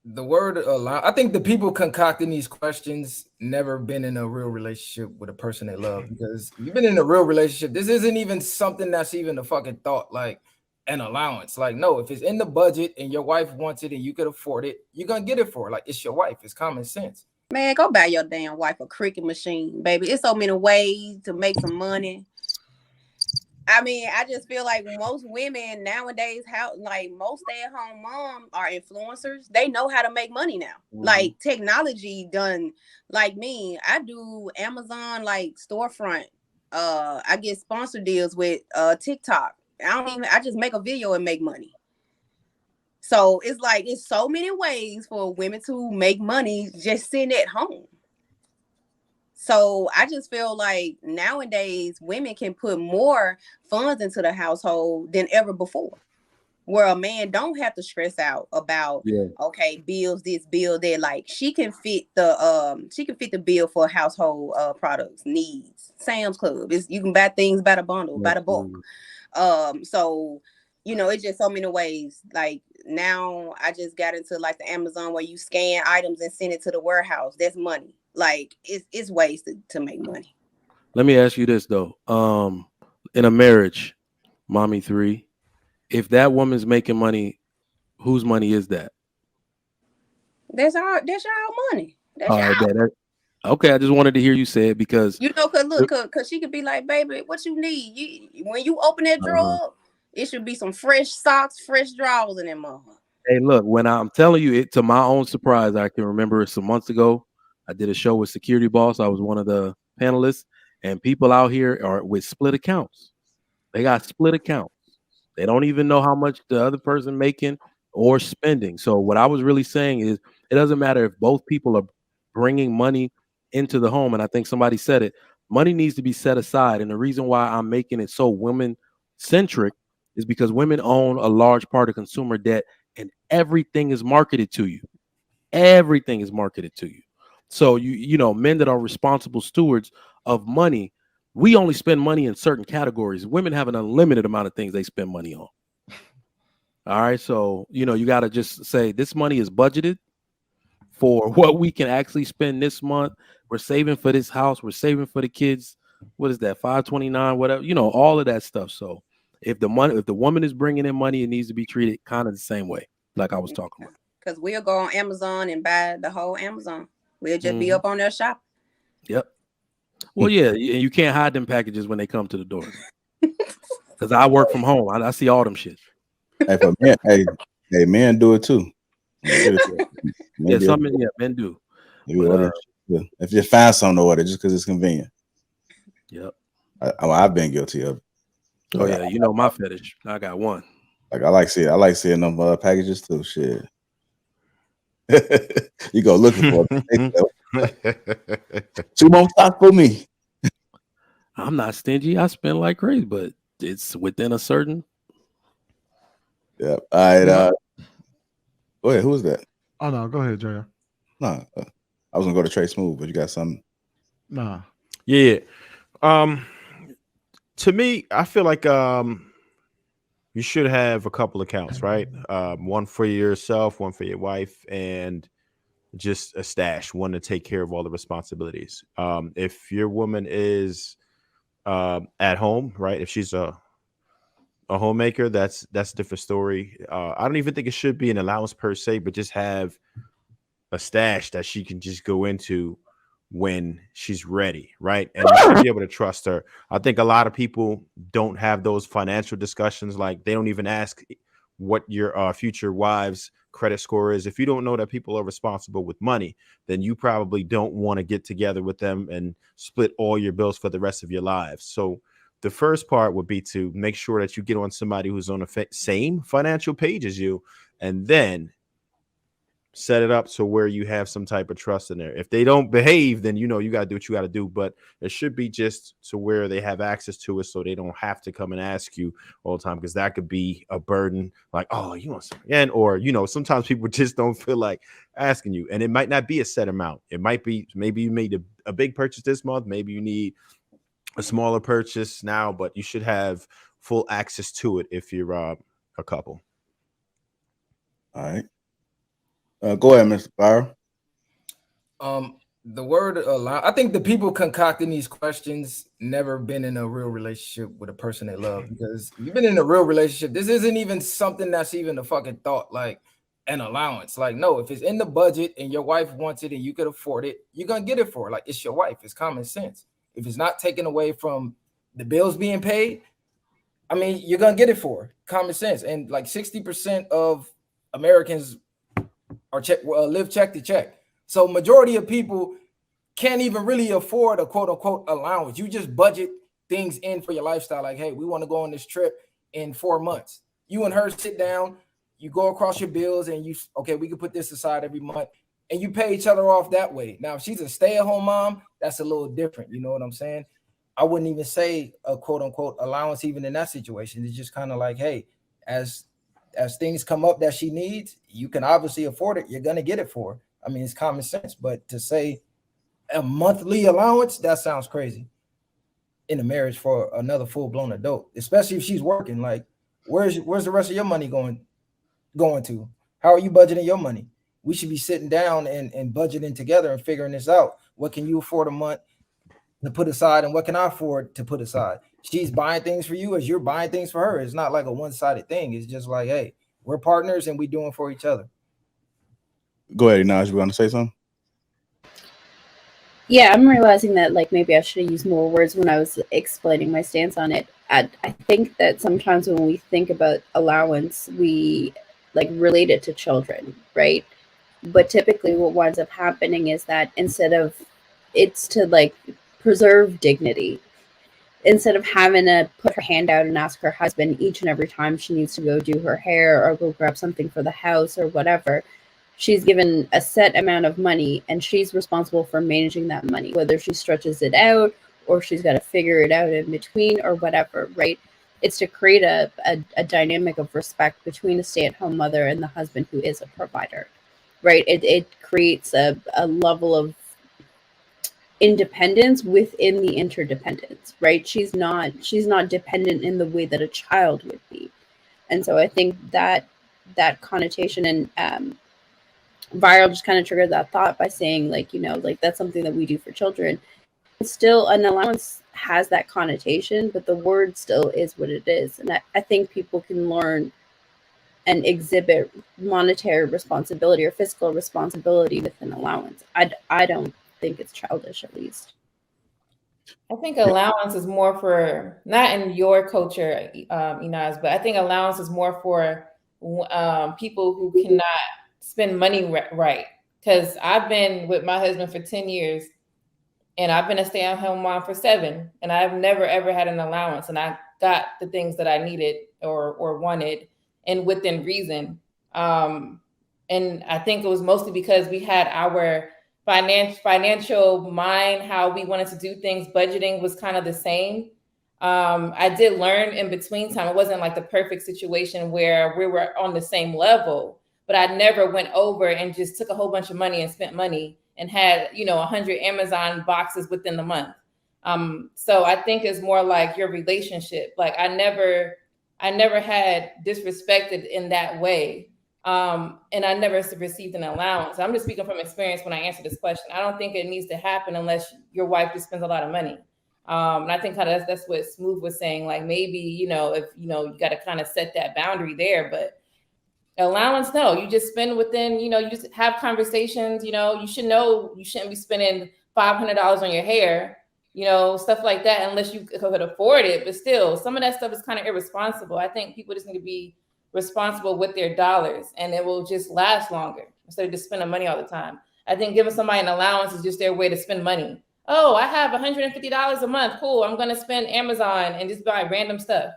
The word allow. I think the people concocting these questions never been in a real relationship with a person they love. Because if you've been in a real relationship, this isn't even something that's even a fucking thought. Like an allowance. Like no, if it's in the budget and your wife wants it and you could afford it, you're gonna get it for her. Like it's your wife. It's common sense. Man, go buy your damn wife a cricket machine, baby. It's so many ways to make some money. I mean, I just feel like most women nowadays, how like most stay-at-home mom are influencers. They know how to make money now. Mhm. Like technology done. Like me, I do Amazon like storefront. I get sponsor deals with TikTok. I just make a video and make money. So it's like it's so many ways for women to make money just sitting at home. So I just feel like nowadays women can put more funds into the household than ever before. Where a man don't have to stress out about Yeah. okay, bills this, bill that. Like she can fit the bill for household products, needs. Sam's Club. Is you can buy things by the bundle, by the bulk. Absolutely. So it's just so many ways. Like now I just got into like the Amazon where you scan items and send it to the warehouse. That's money. Like it's ways to make money. Let me ask you this though. In a marriage, mommy three, if that woman's making money, whose money is that? That's y'all money. That's All y'all. right, okay. I just wanted to hear you say it because Cause look, cause she could be like, baby, what you need? You when you open that uh drawer, it should be some fresh socks, fresh drawers in that mother. hey, look, when I'm telling you it to my own surprise, I can remember some months ago. I did a show with Security Boss. I was one of the panelists, and people out here are with split accounts. They got split accounts. They don't even know how much the other person making or spending. So what I was really saying is, it doesn't matter if both people are bringing money into the home. And I think somebody said it. Money needs to be set aside. And the reason why I'm making it so women centric is because women own a large part of consumer debt, and everything is marketed to you. Everything is marketed to you. So men that are responsible stewards of money, we only spend money in certain categories. Women have an unlimited amount of things they spend money on. All right. So, you got to just say this money is budgeted for what we can actually spend this month. We're saving for this house. We're saving for the kids. What is that? 529, whatever, all of that stuff. So if the woman is bringing in money, it needs to be treated kind of the same way, like I was talking about. Cause we'll go on Amazon and buy the whole Amazon. We'll just be Mhm. up on their shop. Yep. Well, yeah, and you can't hide them packages when they come to the door. Because I work from home. I see all them shit. Hey, for men, hey, men do it too. Men Yeah, be able men do. to But order shit too. If you find something to order just because it's convenient. yep. I've been guilty of it. Oh Like, yeah, my fetish. I got one. I like seeing them packages too. Shit. You go looking for it. 2 more stocks for me. I'm not stingy. I spend like crazy, but it's within a certain. Yeah. All right. Yeah. Go ahead. Who was that? Oh no, go ahead, Jr. No, I was gonna go to Trey Smooth, but you got something. Nah. Yeah. To me, I feel like you should have a couple accounts, right? One for yourself, one for your wife, and just a stash, one to take care of all the responsibilities. If your woman is at home, right? If she's a homemaker, that's a different story. I don't even think it should be an allowance per se, but just have a stash that she can just go into when she's ready, right? And you should be able to trust her. I think a lot of people don't have those financial discussions. Like they don't even ask what your future wife's credit score is. If you don't know that people are responsible with money, then you probably don't want to get together with them and split all your bills for the rest of your lives. So the first part would be to make sure that you get on somebody who's on the same financial page as you, and then set it up so where you have some type of trust in there. If they don't behave, then you got to do what you got to do. But it should be just to where they have access to it, so they don't have to come and ask you all the time, because that could be a burden. Like, oh, you want something again? Or sometimes people just don't feel like asking you, and it might not be a set amount. It might be maybe you made a big purchase this month. Maybe you need a smaller purchase now, but you should have full access to it if you're a couple. All right. Go ahead, Mr. Fire. The word allow, I think the people concocting these questions never been in a real relationship with a person they love, because you've been in a real relationship. This isn't even something that's even a fucking thought, like an allowance. Like, no, if it's in the budget and your wife wants it and you could afford it, you're gonna get it for her. Like, it's your wife. It's common sense. If it's not taken away from the bills being paid, I mean, you're gonna get it for her. Common sense. And like 60% of Americans are live check to check. So majority of people can't even really afford a quote unquote allowance. You just budget things in for your lifestyle. Like, hey, we want to go on this trip in 4 months. You and her sit down, you go across your bills, and okay, we can put this aside every month, and you pay each other off that way. Now, if she's a stay-at-home mom, that's a little different. You know what I'm saying? I wouldn't even say a quote unquote allowance even in that situation. It's just kind of like, hey, as things come up that she needs, you can obviously afford it. You're gonna get it for her. I mean, it's common sense. But to say a monthly allowance, that sounds crazy in a marriage for another full-blown adult, especially if she's working. Like, where's the rest of your money going to? How are you budgeting your money? We should be sitting down and budgeting together and figuring this out. What can you afford a month to put aside, and what can I afford to put aside? She's buying things for you as you're buying things for her. It's not like a one-sided thing. It's just like, hey, we're partners and we doing for each other. Go ahead, Naj. You want to say something? Yeah, I'm realizing that like maybe I should have used more words when I was explaining my stance on it. I think that sometimes when we think about allowance, we like relate it to children, right? But typically what winds up happening is that instead of it's to like preserve dignity, instead of having to put her hand out and ask her husband each and every time she needs to go do her hair or go grab something for the house or whatever, she's given a set amount of money and she's responsible for managing that money, whether she stretches it out or she's got to figure it out in between or whatever, right? It's to create a dynamic of respect between a stay-at-home mother and the husband who is a provider, right? It creates a level of independence within the interdependence, right? She's not dependent in the way that a child would be. And so I think that connotation and Viral just kind of triggered that thought by saying, like, you know, like that's something that we do for children. Still, an allowance has that connotation, but the word still is what it is. And I think people can learn and exhibit monetary responsibility or fiscal responsibility with an allowance. I don't think it's childish, at least. I think allowance is more for, not in your culture, Inaz, but I think allowance is more for people who cannot spend money right. Because I've been with my husband for 10 years and I've been a stay-at-home mom for 7, and I've never ever had an allowance, and I got the things that I needed or wanted and within reason. And I think it was mostly because we had our financial mind, how we wanted to do things. Budgeting was kind of the same. I did learn in between time. It wasn't like the perfect situation where we were on the same level, but I never went over and just took a whole bunch of money and spent money and had, 100 Amazon boxes within the month. So I think it's more like your relationship. Like I never had disrespected in that way. And I never received an allowance. I'm just speaking from experience when I answer this question. I don't think it needs to happen unless your wife just spends a lot of money. And I think kind of that's what Smooth was saying. Like maybe, if, you got to kind of set that boundary there, but allowance, no, you just spend within, you just have conversations, you should know you shouldn't be spending $500 on your hair, stuff like that, unless you could afford it. But still, some of that stuff is kind of irresponsible. I think people just need to be responsible with their dollars, and it will just last longer instead of just spending money all the time. I think giving somebody an allowance is just their way to spend money. Oh, I have $150 a month. Cool. I'm going to spend Amazon and just buy random stuff.